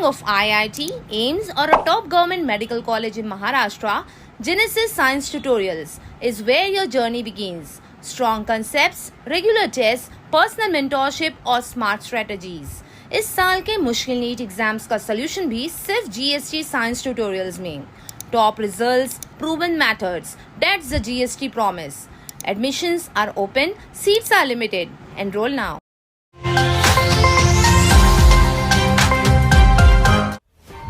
of IIT, AIIMS, or a top government medical college in Maharashtra, Genesis Science Tutorials is where your journey begins. Strong concepts, regular tests, personal mentorship और smart strategies. इस साल के मुश्किल NEET exams का solution भी सिर्फ GST science tutorials में. Top results, proven methods, that's the GST promise. Admissions are open, seats are limited. Enroll now.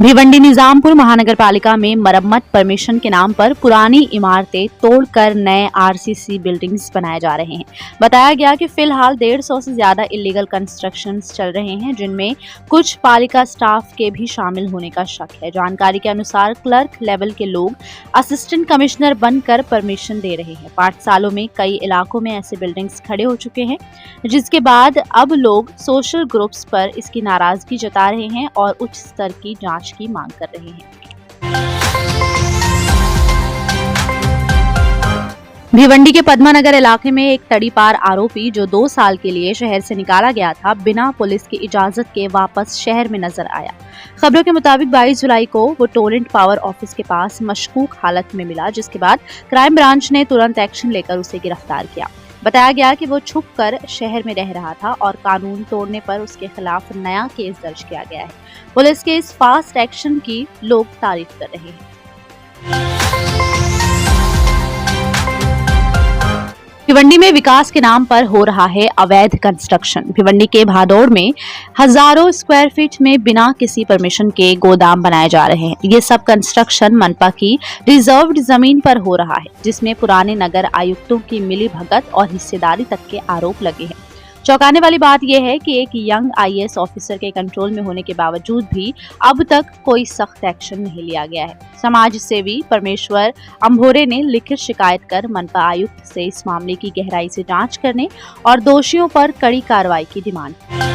Bhiwandi Nizampur महानगर पालिका में मरम्मत परमिशन के नाम पर पुरानी इमारतें तोड़कर नए RCC बिल्डिंग्स बनाए जा रहे हैं. बताया गया कि फिलहाल 150 से ज्यादा इलीगल कंस्ट्रक्शंस चल रहे हैं, जिनमें कुछ पालिका स्टाफ के भी शामिल होने का शक है. जानकारी के अनुसार क्लर्क लेवल के लोग असिस्टेंट कमिश्नर बनकर परमिशन दे रहे हैं. 5 सालों में कई इलाकों में ऐसे बिल्डिंग्स खड़े हो चुके हैं, जिसके बाद अब लोग सोशल ग्रुप्स पर इसकी नाराजगी जता रहे हैं और उच्च स्तर की जांच की मांग कर रहे हैं. भिवंडी के पद्मानगर इलाके में एक तड़ीपार आरोपी जो 2 साल के लिए शहर से निकाला गया था, बिना पुलिस की इजाजत के वापस शहर में नजर आया. खबरों के मुताबिक 22 जुलाई को वो टोरेंट पावर ऑफिस के पास मशकूक हालत में मिला, जिसके बाद क्राइम ब्रांच ने तुरंत एक्शन लेकर उसे गिरफ्तार किया. बताया गया कि वो छुप कर शहर में रह रहा था और कानून तोड़ने पर उसके खिलाफ नया केस दर्ज किया गया है. पुलिस के इस फास्ट एक्शन की लोग तारीफ कर रहे हैं. भिवंडी में विकास के नाम पर हो रहा है अवैध कंस्ट्रक्शन. भिवंडी के भादौड़ में हजारों स्क्वायर फीट में बिना किसी परमिशन के गोदाम बनाए जा रहे हैं. ये सब कंस्ट्रक्शन मनपा की रिजर्व्ड जमीन पर हो रहा है, जिसमें पुराने नगर आयुक्तों की मिलीभगत और हिस्सेदारी तक के आरोप लगे हैं. चौंकाने वाली बात यह है कि एक यंग IAS ऑफिसर के कंट्रोल में होने के बावजूद भी अब तक कोई सख्त एक्शन नहीं लिया गया है. समाज सेवी परमेश्वर अंभोरे ने लिखित शिकायत कर मनपा आयुक्त से इस मामले की गहराई से जांच करने और दोषियों पर कड़ी कार्रवाई की डिमांड की.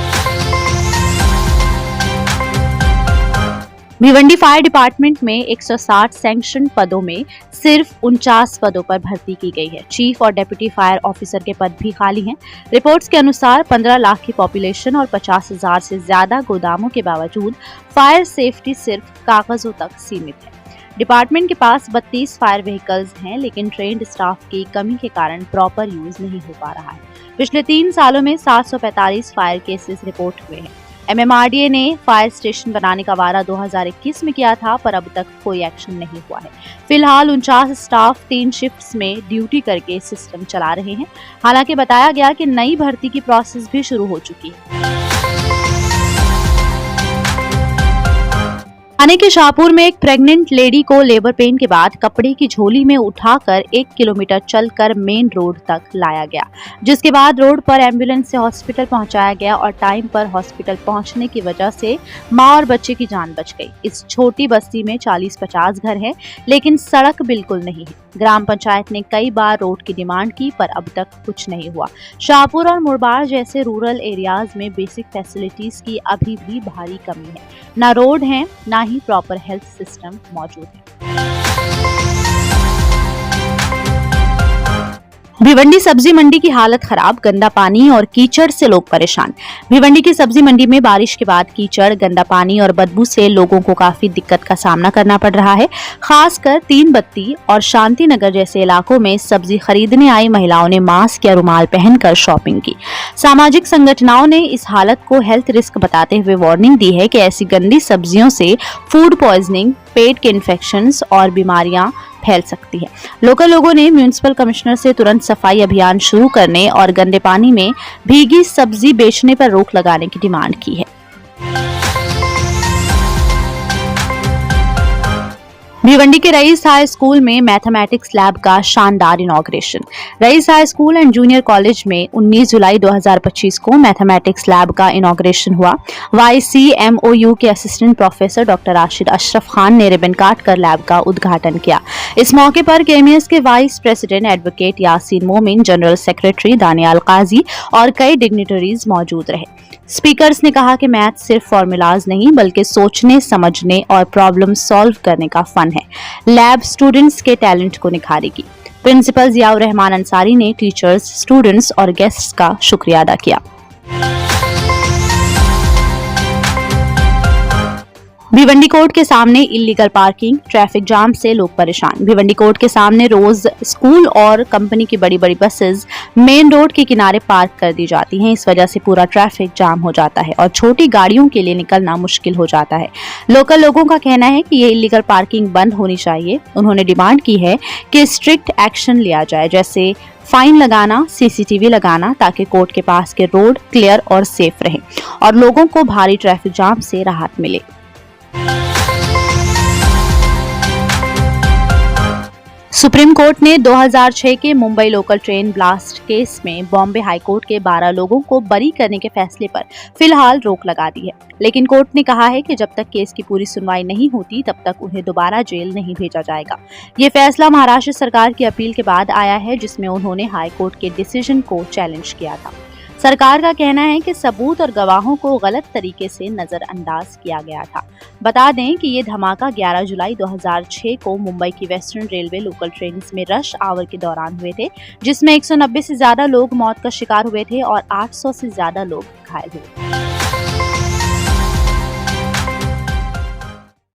भिवंडी फायर डिपार्टमेंट में 160 सैंक्शन पदों में सिर्फ 49 पदों पर भर्ती की गई है. चीफ और डेप्यूटी फायर ऑफिसर के पद भी खाली हैं. रिपोर्ट्स के अनुसार 15 लाख की पॉपुलेशन और 50,000 से ज्यादा गोदामों के बावजूद फायर सेफ्टी सिर्फ कागजों तक सीमित है. डिपार्टमेंट के पास 32 फायर व्हीकल्स हैं, लेकिन ट्रेन्ड स्टाफ की कमी के कारण प्रॉपर यूज नहीं हो पा रहा है. पिछले 3 सालों में 745 फायर केसेस रिपोर्ट हुए हैं. MMRDA ने फायर स्टेशन बनाने का वादा 2021 में किया था, पर अब तक कोई एक्शन नहीं हुआ है. फिलहाल 49 स्टाफ 3 शिफ्ट्स में ड्यूटी करके सिस्टम चला रहे हैं. हालांकि बताया गया कि नई भर्ती की प्रोसेस भी शुरू हो चुकी है. थाने के शाहपुर में एक प्रेग्नेंट लेडी को लेबर पेन के बाद कपड़े की झोली में उठाकर 1 किलोमीटर चलकर मेन रोड तक लाया गया, जिसके बाद रोड पर एम्बुलेंस से हॉस्पिटल पहुंचाया गया और टाइम पर हॉस्पिटल पहुंचने की वजह से मां और बच्चे की जान बच गई. इस छोटी बस्ती में 40-50 घर हैं, लेकिन सड़क बिल्कुल नहीं है. ग्राम पंचायत ने कई बार रोड की डिमांड की, पर अब तक कुछ नहीं हुआ. शाहपुर और मुरबाड़ जैसे रूरल एरियाज में बेसिक फैसिलिटीज की अभी भी भारी कमी है. ना रोड है, ना ही प्रॉपर हेल्थ सिस्टम मौजूद है. भिवंडी सब्जी मंडी की हालत खराब, गंदा पानी और कीचड़ से लोग परेशान. भिवंडी की सब्जी मंडी में बारिश के बाद कीचड़, गंदा पानी और बदबू से लोगों को काफी दिक्कत का सामना करना पड़ रहा है. खासकर 3 बत्ती और शांति नगर जैसे इलाकों में सब्जी खरीदने आई महिलाओं ने मास्क या रुमाल पहनकर शॉपिंग की. सामाजिक संगठनों ने इस हालत को हेल्थ रिस्क बताते हुए वार्निंग दी है कि ऐसी गंदी सब्जियों से फूड पॉइजनिंग, पेट के इन्फेक्शंस और बीमारियां फैल सकती है. लोकल लोगों ने म्युनिसिपल कमिश्नर से तुरंत सफाई अभियान शुरू करने और गंदे पानी में भीगी सब्जी बेचने पर रोक लगाने की डिमांड की है. भिवंडी के रईस हाई स्कूल में मैथमेटिक्स लैब का शानदार inauguration. Rais high school and junior college में 19 जुलाई 2025 को मैथमेटिक्स लैब का इनॉग्रेशन हुआ. YCMOU के assistant professor doctor Rashid Ashraf Khan ने रिबन काट कर लैब का उद्घाटन किया. इस मौके पर KMS के वाइस प्रेसिडेंट एडवोकेट यासीन मोमिन, जनरल सेक्रेटरी दानियाल काजी और कई डिग्निटरीज मौजूद रहे. स्पीकर्स ने कहा कि मैथ सिर्फ फॉर्मूलाज नहीं, बल्कि सोचने, समझने और प्रॉब्लम सॉल्व करने का फन है. लैब स्टूडेंट्स के टैलेंट को निखारेगी. प्रिंसिपल जियाउर रहमान अंसारी ने टीचर्स, स्टूडेंट्स और गेस्ट्स का शुक्रिया अदा किया. भिवंडी कोर्ट के सामने इलीगल पार्किंग, ट्रैफिक जाम से लोग परेशान। भिवंडी कोर्ट के सामने रोज स्कूल और कंपनी की बड़ी बड़ी बसेस मेन रोड के किनारे पार्क कर दी जाती हैं। इस वजह से पूरा ट्रैफिक जाम हो जाता है और छोटी गाड़ियों के लिए निकलना मुश्किल हो जाता है। लोकल लोगों का कहना है कि ये इलीगल पार्किंग बंद होनी चाहिए। उन्होंने डिमांड की है कि स्ट्रिक्ट एक्शन लिया जाए, जैसे फाइन लगाना, सीसीटीवी लगाना, ताकि कोर्ट के पास के रोड क्लियर और सेफ रहे और लोगों को भारी ट्रैफिक जाम से राहत मिले। सुप्रीम कोर्ट ने 2006 के Mumbai local train blast case में बॉम्बे हाई कोर्ट के 12 लोगों को बरी करने के फैसले पर फिलहाल रोक लगा दी है, लेकिन कोर्ट ने कहा है कि जब तक केस की पूरी सुनवाई नहीं होती तब तक उन्हें दोबारा जेल नहीं भेजा जाएगा। ये फैसला महाराष्ट्र सरकार की अपील के बाद आया है, जिसमें उन्होंने हाई कोर्ट के डिसीजन को चैलेंज किया था। सरकार का कहना है कि सबूत और गवाहों को गलत तरीके से नजरअंदाज किया गया था। बता दें कि ये धमाका 11 जुलाई 2006 को मुंबई की वेस्टर्न रेलवे लोकल ट्रेन में रश आवर के दौरान हुए थे, जिसमें 190 से ज्यादा लोग मौत का शिकार हुए थे और 800 से ज्यादा लोग घायल हुए।